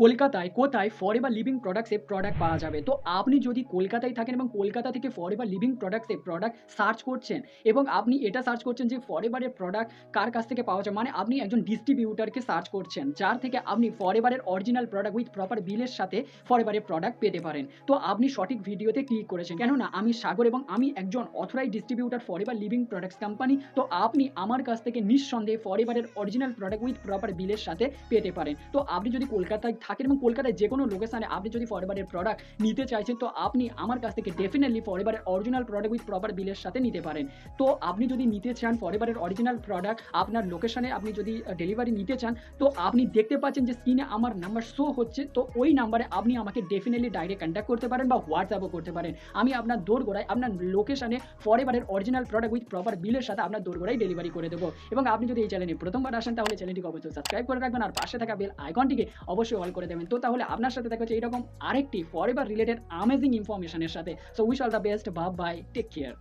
কলকাতায় কোথায় forever living প্রোডাক্টসের প্রোডাক্ট পাওয়া যাবে? তো আপনি যদি কলকাতায় থাকেন এবং কলকাতা থেকে ফরএভার লিভিং প্রোডাক্টসের প্রোডাক্ট সার্চ করছেন এবং আপনি এটা সার্চ করছেন যে ফরএভারের প্রোডাক্ট কার কাছ থেকে পাওয়া যায়, মানে আপনি একজন ডিস্ট্রিবিউটরকে সার্চ করছেন যার থেকে আপনি ফরএভারের অরিজিনাল প্রোডাক্ট উইথ প্রপার বিলের সাথে ফরএভারের প্রোডাক্ট পেতে পারেন। তো আপনি সঠিক ভিডিওতে ক্লিক করেছেন, কেননা আমি সাগর এবং আমি একজন authorised distributor forever living products company. তো আপনি আমার কাছ থেকে নিঃসন্দেহে ফরএভারের অরিজিনাল প্রোডাক্ট উইথ প্রপার বিলের সাথে পেতে পারেন। তো আপনি যদি কলকাতায় থাকেন এবং কলকাতায় যে কোনো লোকেশনে আপনি যদি ফরএভারের প্রোডাক্ট নিতে চাইছেন, তো আপনি আমার কাছ থেকে ডেফিনেটলি ফরএভারের অরিজিনাল প্রোডাক্ট উইথ প্রপার বিলের সাথে নিতে পারেন। তো আপনি যদি নিতে চান ফরএভারের অরিজিনাল প্রোডাক্ট, আপনার লোকেশনে আপনি যদি ডেলিভারি নিতে চান, তো আপনি দেখতে পাচ্ছেন যে স্ক্রিনে আমার নাম্বার শো হচ্ছে, তো ওই নাম্বারে আপনি আমাকে ডেফিনেটলি ডাইরেক্ট কন্ট্যাক্ট করতে পারেন বা হোয়াটসঅ্যাপও করতে পারেন। আমি আপনার দোরগোড়ায় আপনার লোকেশনে ফরএভারের অরিজিনাল প্রোডাক্ট উইথ প্রপার বিলের সাথে আপনার দোরগোড়ায় ডেলিভারি করে দেবো। এবং আপনি যদি এই চ্যানেলে প্রথমবার আসেন, তাহলে চ্যানেলটিকে অবশ্যই সাবস্ক্রাইব করে রাখবেন আর পাশে থাকা বেল আইকনটিকে অবশ্যই অল করে দেবেন। তো তাহলে আপনার সাথে দেখা হচ্ছে এইরকম আরেকটি ফরএভার রিলেটেড অ্যামেজিং ইনফরমেশনের সাথে। So wish all the best, bye bye, take care.